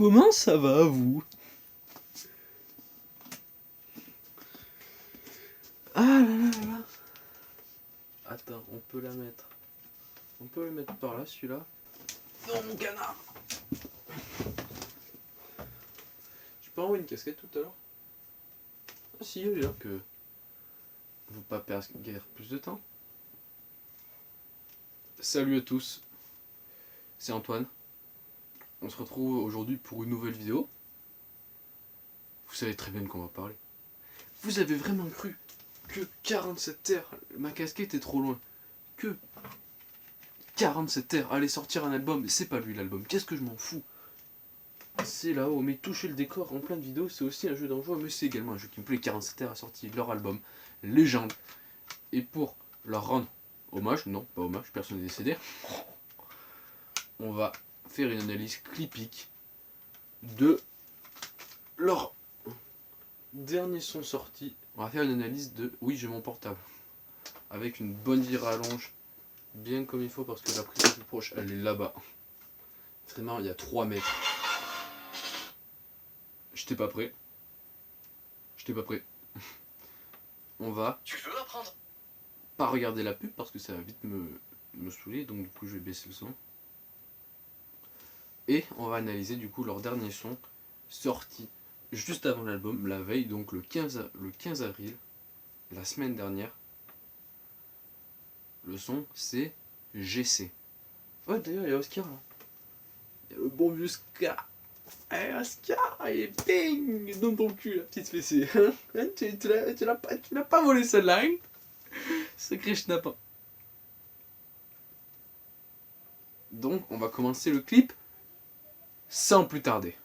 comment ça va vous? Ah là là là là. Attends, on peut la mettre. On peut le mettre par là, celui-là. Non, mon canard. J'ai pas envoyé une casquette tout à l'heure? Ah si, elle est là. Que... On veut pas perdre plus de temps. Salut à tous. C'est Antoine. On se retrouve aujourd'hui pour une nouvelle vidéo. Vous savez très bien de quoi on va parler. Vous avez vraiment cru que 47 terres, ma casquette est trop loin, que 47 terres allait sortir un album, mais c'est pas lui l'album, qu'est-ce que je m'en fous? C'est là-haut, mais toucher le décor en plein de vidéos, c'est aussi un jeu d'envoi, mais c'est également un jeu qui me plaît. 47 terres a sorti leur album, Légende, et pour leur rendre hommage, non pas hommage, personne n'est décédé, on va faire une analyse clipique de leur dernier son sorti. On va faire une analyse de... Oui, j'ai mon portable. Avec une bonne rallonge. Bien comme il faut parce que la prise la plus proche, elle est là-bas. Vraiment, il y a 3 mètres. J'étais pas prêt. J'étais pas prêt. On va... Tu veux apprendre? Pas regarder la pub parce que ça va vite me saouler. Donc du coup, je vais baisser le son. Et on va analyser du coup leur dernier son sorti juste avant l'album, la veille, donc le 15 avril, la semaine dernière. Le son, c'est GC. Ouais, d'ailleurs, il y a Oscar là. Il y a le bon vieux Oscar. Hey, Oscar, et bing dans ton cul, la petite fessée. Tu l'as pas volé celle-là, hein? Sacré schnappin. Donc, on va commencer le clip sans plus tarder.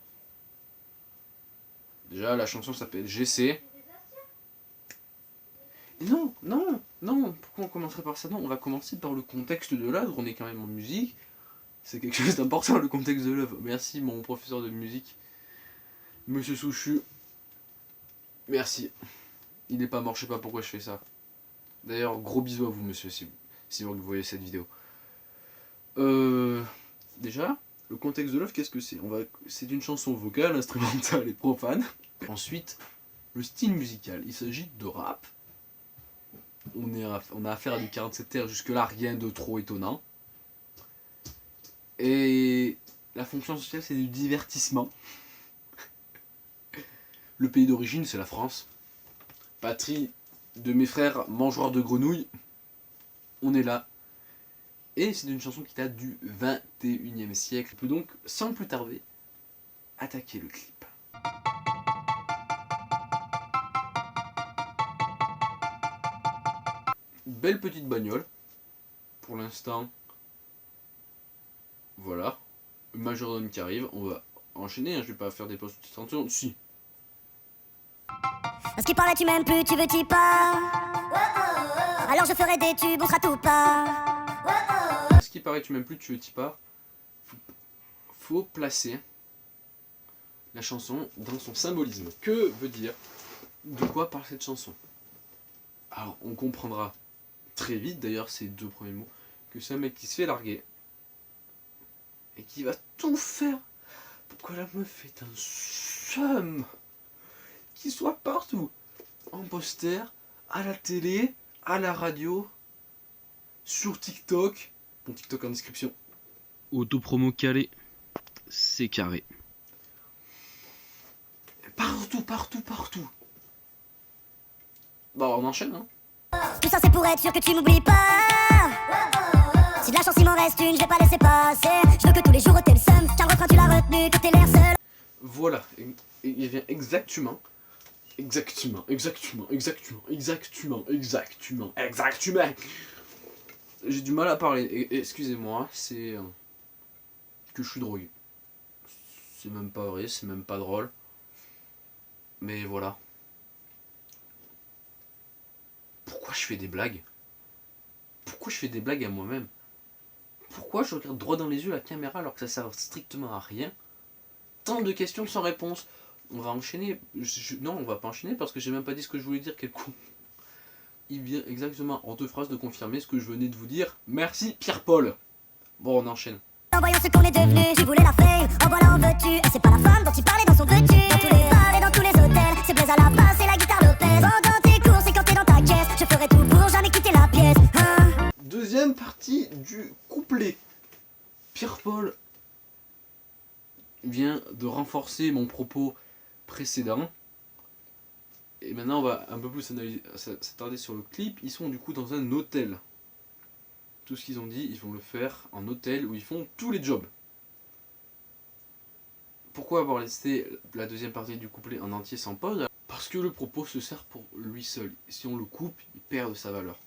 Déjà, la chanson s'appelle GC. Et non, pourquoi on commencerait par ça? Non, on va commencer par le contexte de l'œuvre, on est quand même en musique. C'est quelque chose d'important, le contexte de l'œuvre. Merci, mon professeur de musique, Monsieur Souchu. Merci. Il n'est pas mort, je sais pas pourquoi je fais ça. D'ailleurs, gros bisous à vous, monsieur, si vous voyez cette vidéo. Déjà, le contexte de l'œuvre, qu'est-ce que c'est? C'est une chanson vocale, instrumentale et profane. Ensuite, le style musical. Il s'agit de rap. On a affaire à du 47 terres, jusque-là, rien de trop étonnant. Et la fonction sociale, c'est du divertissement. Le pays d'origine, c'est la France. Patrie de mes frères mangeurs de grenouilles. On est là. Et c'est une chanson qui date du 21e siècle. On peut donc, sans plus tarder, attaquer le clip. Belle petite bagnole. Pour l'instant, voilà. Majordome qui arrive. On va enchaîner, hein. Je vais pas faire des pauses de 30 secondes. Si. À ce qui paraît, tu m'aimes plus, tu veux t'y pas. Alors je ferai des tubes, on sera tout pas. À ce qui paraît, tu m'aimes plus, tu veux t'y pas. Faut placer la chanson dans son symbolisme. Que veut dire? De quoi parle cette chanson? Alors, on comprendra très vite, d'ailleurs, ces 2 premiers mots, que c'est un mec qui se fait larguer et qui va tout faire pour que la meuf ait un seum qui soit partout, en poster, à la télé, à la radio, sur TikTok, mon TikTok en description. Autopromo calé, c'est carré. Partout. Bon, on enchaîne, hein. Tout ça c'est pour être sûr que tu m'oublies pas. Si de la chance il m'en reste une, je vais pas laisser passer. Je veux que tous les jours t'aies le seum, car le refrain tu l'as retenu, que t'aies l'air seul. Voilà, et il vient exactement. J'ai du mal à parler, excusez-moi, c'est que je suis drogué. C'est même pas vrai, c'est même pas drôle. Mais voilà. Pourquoi je fais des blagues? Pourquoi je fais des blagues à moi-même? Pourquoi je regarde droit dans les yeux la caméra alors que ça sert strictement à rien? Tant de questions sans réponse. On va enchaîner. Non, on va pas enchaîner parce que j'ai même pas dit ce que je voulais dire. Quel con. Il vient exactement en 2 phrases de confirmer ce que je venais de vous dire. Merci Pierre-Paul. Bon, on enchaîne. En voyant ce qu'on est devenu, tu voulais la fame, en voilà en veux-tu. Et c'est pas la femme dont il parlait dans son veux-tu. Dans tous les bars et dans tous les hôtels, c'est Blaise à la basse et la guitare Lopez. Pendant tes courses et quand t'es dans ta caisse, je ferai tout pour jamais quitter la pièce, hein. Deuxième partie du couplet. Pierre-Paul vient de renforcer mon propos précédent. Et maintenant on va un peu plus s'attarder sur le clip. Ils sont du coup dans un hôtel. Tout ce qu'ils ont dit, ils vont le faire en hôtel où ils font tous les jobs. Pourquoi avoir laissé la deuxième partie du couplet en entier sans pause? Parce que le propos se sert pour lui seul. Si on le coupe, il perd de sa valeur.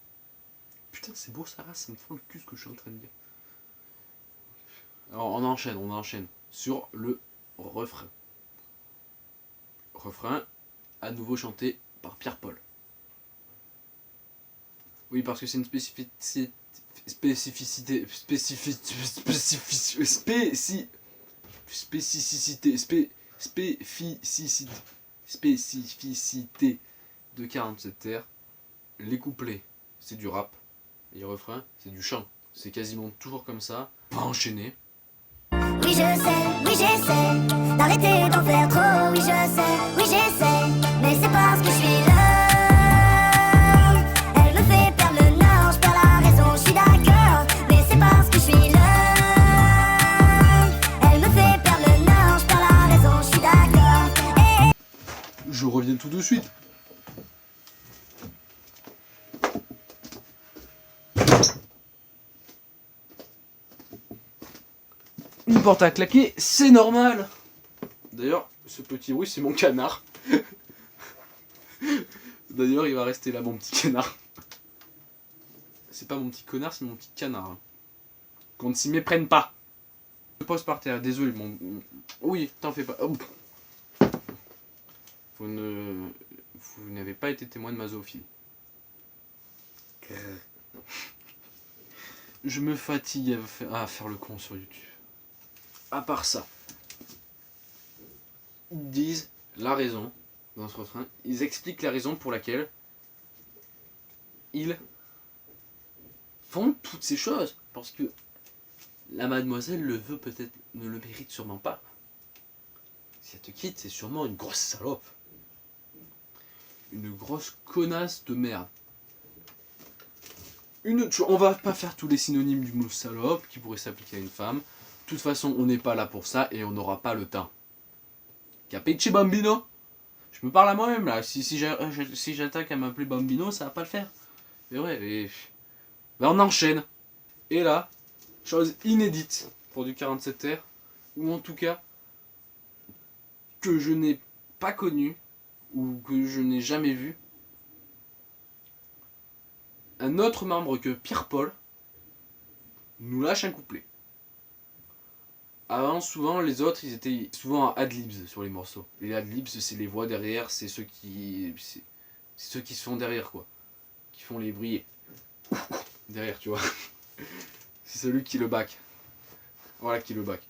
Putain, c'est beau Sarah, ça me fend le cul ce que je suis en train de dire. Alors on enchaîne sur le refrain. Refrain, à nouveau chanté par Pierre-Paul. Oui, parce que c'est une spécificité, de 47 terres. Les couplets, c'est du rap. Et les refrains, c'est du chant. C'est quasiment toujours comme ça. On va enchaîner. Oui je sais, oui j'essaie d'arrêter d'en faire trop. Oui je sais, oui j'essaie, mais c'est parce que je suis là. Elle me fait perdre le nord, je perds la raison, je suis d'accord, mais c'est parce que je suis là. Elle me fait perdre le nord, je perds la raison, je suis d'accord. Je reviens tout de suite. Une porte à claquer, c'est normal. D'ailleurs, ce petit bruit, c'est mon canard. D'ailleurs, il va rester là, mon petit canard. C'est pas mon petit connard, c'est mon petit canard. Qu'on ne s'y méprenne pas. Je pose par terre, désolé, mon... Oui, t'en fais pas. Oh. Vous n'avez pas été témoin de ma zoophilie. Je me fatigue à faire le con sur YouTube. À part ça, ils disent la raison dans ce refrain. Ils expliquent la raison pour laquelle ils font toutes ces choses. Parce que la mademoiselle le veut peut-être, ne le mérite sûrement pas. Si elle te quitte, c'est sûrement une grosse salope. Une grosse connasse de merde. On va pas faire tous les synonymes du mot salope qui pourrait s'appliquer à une femme. De toute façon, on n'est pas là pour ça et on n'aura pas le temps. Capiche bambino? Je me parle à moi-même là. Si j'attaque à m'appeler bambino, ça va pas le faire. Mais ouais, ben, on enchaîne. Et là, chose inédite pour du 47R, ou en tout cas, que je n'ai pas connu, ou que je n'ai jamais vu. Un autre membre que Pierre-Paul nous lâche un couplet. Avant, souvent, les autres, ils étaient souvent à ad-libs sur les morceaux. Les ad-libs, c'est les voix derrière, c'est ceux qui se font derrière, quoi. Qui font les bruits. Derrière, tu vois. C'est celui qui le back. Voilà, qui le back.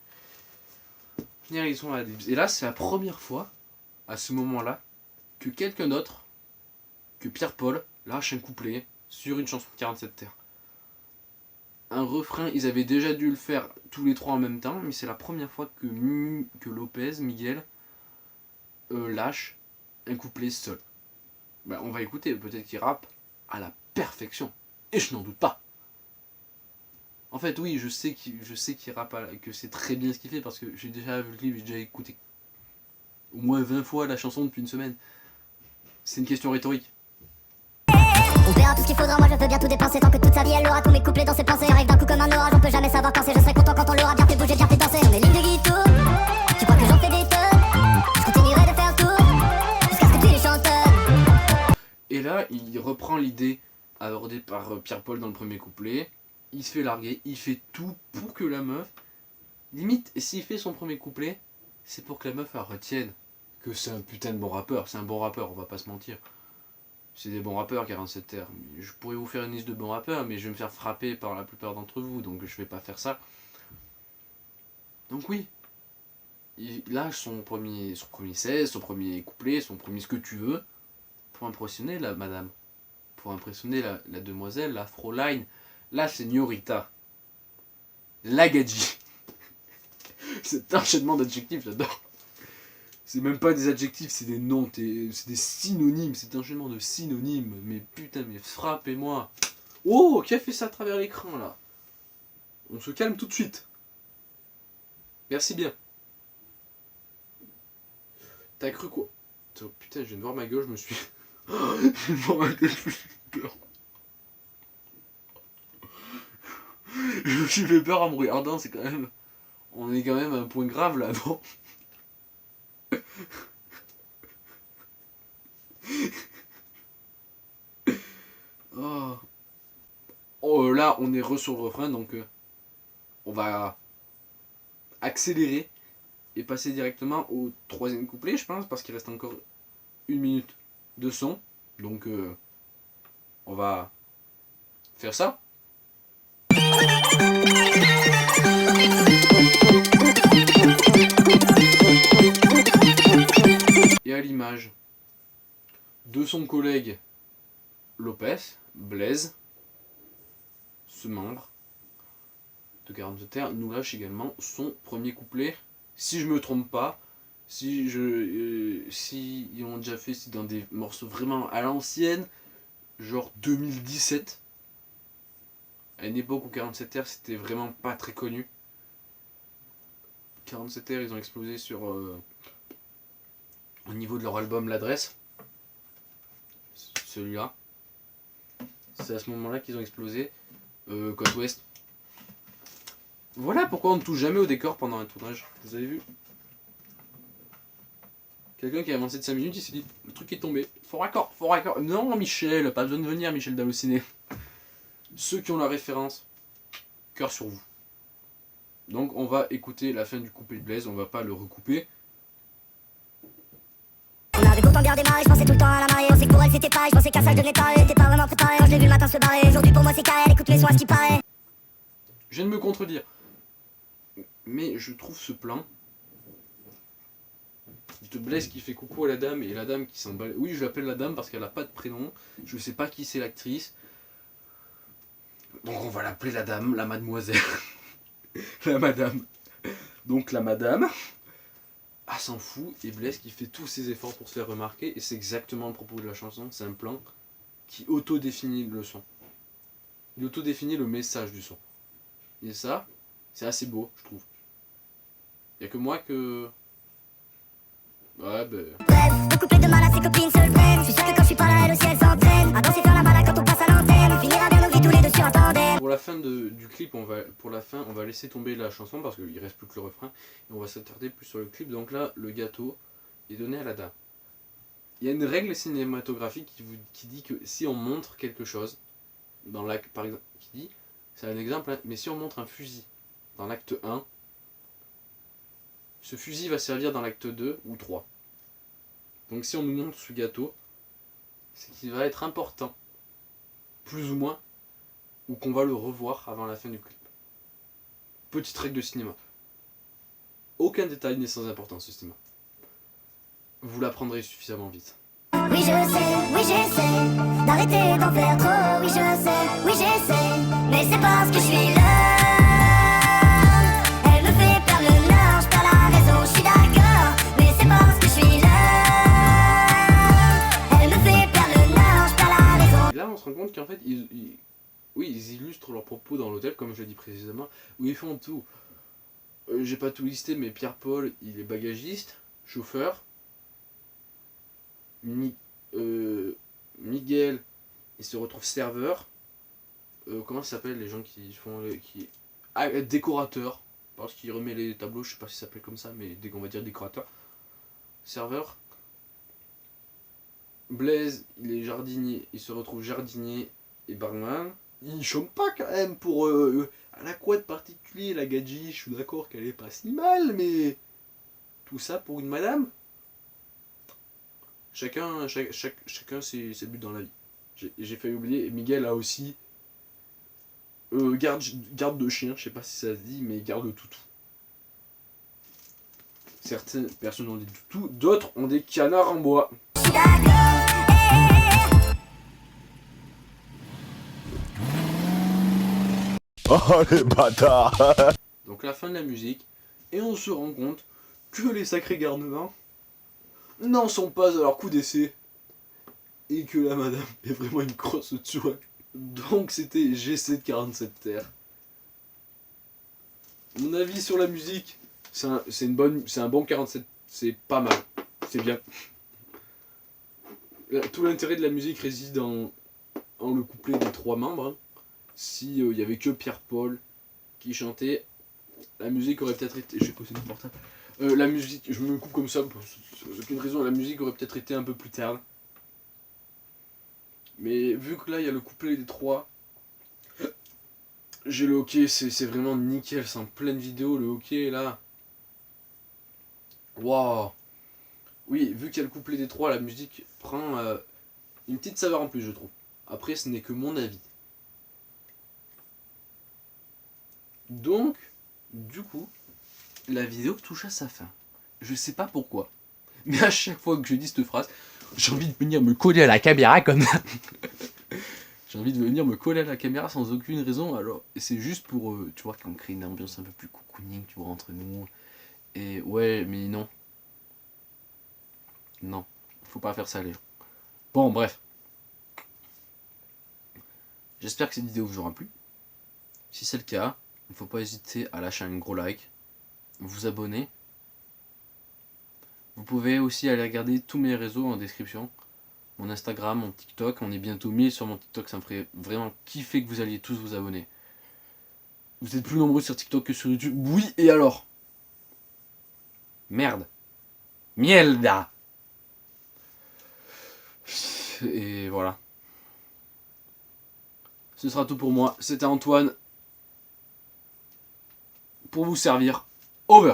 Ils sont à ad-libs. Et là, c'est la première fois, à ce moment-là, que quelqu'un d'autre, que Pierre-Paul, lâche un couplet sur une chanson de 47 terres. Un refrain, ils avaient déjà dû le faire tous les trois en même temps, mais c'est la première fois que Miguel, lâche un couplet seul. Ben, on va écouter, peut-être qu'il rappe à la perfection. Et je n'en doute pas. En fait, oui, je sais qu'il rappe, que c'est très bien ce qu'il fait, parce que j'ai déjà vu le clip, j'ai déjà écouté au moins 20 fois la chanson depuis une semaine. C'est une question rhétorique. On verra tout ce qu'il faudra, moi je veux bien tout dépenser. Tant que toute sa vie elle aura tous mes couplets dans ses pensées. Arrive d'un coup comme un orage, on peut jamais savoir quand c'est. Je serai content quand on l'aura bien fait bouger, bien fait danser. Sur mes lignes de guitare, tu crois que j'en fais des tonnes? Je continuerai de faire tout, jusqu'à ce que tu les chantonnes. Et là, il reprend l'idée abordée par Pierre-Paul dans le premier couplet. Il se fait larguer, il fait tout pour que la meuf... Limite, s'il fait son premier couplet, c'est pour que la meuf elle retienne que c'est un putain de bon rappeur. C'est un bon rappeur, on va pas se mentir. C'est des bons rappeurs, 47 terres. Je pourrais vous faire une liste de bons rappeurs, mais je vais me faire frapper par la plupart d'entre vous, donc je vais pas faire ça. Donc oui, il lâche son premier 16, son premier couplet, son premier ce que tu veux, pour impressionner la madame, pour impressionner la demoiselle, la Fräulein, la señorita, la gadji. Cet enchaînement d'adjectifs, j'adore. C'est même pas des adjectifs, c'est des noms, c'est des synonymes, cet enchaînement de synonymes. Mais putain, mais frappez-moi. Oh, qui a fait ça à travers l'écran là? On se calme tout de suite. Merci bien. T'as cru quoi? Oh, putain, je viens de voir ma gueule, je me suis... je viens de voir ma gueule, je me suis fait peur. Je me suis fait peur en me regardant, c'est quand même... On est quand même à un point grave là, non? Oh. Oh, là, on est sur le refrain, donc on va accélérer et passer directement au troisième couplet, je pense, parce qu'il reste encore 1 minute de son. Donc, on va faire ça. Et à l'image de son collègue Lopez, Blaise, ce membre de 42 Terres, nous lâche également son premier couplet. Si je me trompe pas, si ils ont déjà fait dans des morceaux vraiment à l'ancienne, genre 2017, à une époque où 47 Terres c'était vraiment pas très connu. 47 Terres, ils ont explosé sur au niveau de leur album L'Adresse, celui-là. C'est à ce moment-là qu'ils ont explosé. Côte Ouest. Voilà pourquoi on ne touche jamais au décor pendant un tournage. Vous avez vu? Quelqu'un qui a avancé de 5 minutes, il s'est dit le truc est tombé. Faux raccord, faux raccord. Non, Michel, pas besoin de venir, Michel d'Allociné. Ceux qui ont la référence, cœur sur vous. Donc on va écouter la fin du couplet de Blaise, on va pas le recouper. On avait pourtant gardé marée, je pensais tout le temps à la mariée. On sait que pour elle c'était pareil, je pensais qu'à ça je devenais pareil. T'es pas vraiment préparé, quand je l'ai vu le matin se barrer. Aujourd'hui pour moi c'est carré, écoute mes soins, ce qui paraît. Je viens de me contredire. Mais je trouve ce plan de Blaise qui fait coucou à la dame et la dame qui s'emballe. Oui, je l'appelle la dame parce qu'elle a pas de prénom. Je sais pas qui c'est l'actrice. Donc on va l'appeler la dame, la mademoiselle. La madame. Donc la madame. Ah, s'en fout. Et Blaise qui fait tous ses efforts pour se faire remarquer. Et c'est exactement le propos de la chanson. C'est un plan qui auto-définit le son. Il auto-définit le message du son. Et ça, c'est assez beau, je trouve. Il n'y a que moi que... Ouais, ben... Bref, le couplet de mal à ses copines se le prennent. Je suis sûr que quand je suis pas là, elle aussi elle s'entraîne. À danser faire la malade quand on passe à l'antenne. On finira bien nos vies tous les deux sur un tandem. Pour la fin du clip, on va laisser tomber la chanson parce qu'il reste plus que le refrain. Et on va s'attarder plus sur le clip. Donc là, le gâteau est donné à la dame. Il y a une règle cinématographique qui dit que si on montre quelque chose, dans l'acte, par exemple, qui dit, c'est un exemple, hein, mais si on montre un fusil dans l'acte 1, ce fusil va servir dans l'acte 2 ou 3. Donc si on nous montre ce gâteau, c'est qu'il va être important, plus ou moins, ou qu'on va le revoir avant la fin du clip. Petite règle de cinéma. Aucun détail n'est sans importance au cinéma. Vous l'apprendrez suffisamment vite. Oui je sais, oui j'essaie d'arrêter d'en faire trop. Oui je sais, oui j'essaie, mais c'est parce que je suis là. Elle me fait perdre le nord, je perds la raison, je suis d'accord, mais c'est parce que je suis là. Elle me fait perdre le nord, je perds la raison. Et là on se rend compte qu'en fait ils illustrent leurs propos dans l'hôtel, comme je l'ai dit précisément, où ils font tout. J'ai pas tout listé, mais Pierre-Paul, il est bagagiste, chauffeur. Miguel, il se retrouve serveur. Comment ça s'appelle les gens qui font... décorateur, parce qu'il remet les tableaux, je sais pas si ça s'appelle comme ça, mais on va dire décorateur. Serveur. Blaise, il est jardinier, il se retrouve jardinier et barman. Il chôme pas quand même pour à la couette particulier, la gadji, je suis d'accord qu'elle est pas si mal, mais tout ça pour une madame. Chacun ses buts dans la vie. J'ai failli oublier, Miguel a aussi garde de chien, je sais pas si ça se dit, mais garde de toutou. Certaines personnes ont des toutous, d'autres ont des canards en bois. Oh les bâtards. Donc la fin de la musique, Et on se rend compte que les sacrés garnements n'en sont pas à leur coup d'essai. Et que la madame est vraiment une grosse tueuse. Donc c'était G747 Terre. Mon avis sur la musique, c'est un bon 47, c'est pas mal, c'est bien. Tout l'intérêt de la musique réside en le couplet des 3 membres. Hein. Si il y avait que Pierre-Paul qui chantait, la musique aurait peut-être été... Je vais poser mon portable. La musique, je me coupe comme ça, pour aucune raison, la musique aurait peut-être été un peu plus terne. Mais vu que là il y a le couplet des 3, j'ai le hockey, c'est vraiment nickel, c'est en pleine vidéo le hockey là. Waouh. Oui, vu qu'il y a le couplet des 3, la musique prend une petite saveur en plus, je trouve. Après, ce n'est que mon avis. Donc, du coup, la vidéo touche à sa fin. Je sais pas pourquoi, mais à chaque fois que je dis cette phrase, j'ai envie de venir me coller à la caméra comme ça. J'ai envie de venir me coller à la caméra sans aucune raison. Alors, c'est juste pour, tu vois, qu'on crée une ambiance un peu plus cocooning, tu vois, entre nous. Et ouais, mais non. Non, faut pas faire ça, les gens. Bon, bref. J'espère que cette vidéo vous aura plu. Si c'est le cas, il ne faut pas hésiter à lâcher un gros like, vous abonner. Vous pouvez aussi aller regarder tous mes réseaux en description. Mon Instagram, mon TikTok, on est bientôt 1000 sur mon TikTok, ça me ferait vraiment kiffer que vous alliez tous vous abonner. Vous êtes plus nombreux sur TikTok que sur YouTube. Oui, et alors? Merde. Mierda. Et voilà. Ce sera tout pour moi. C'était Antoine. Pour vous servir. Over.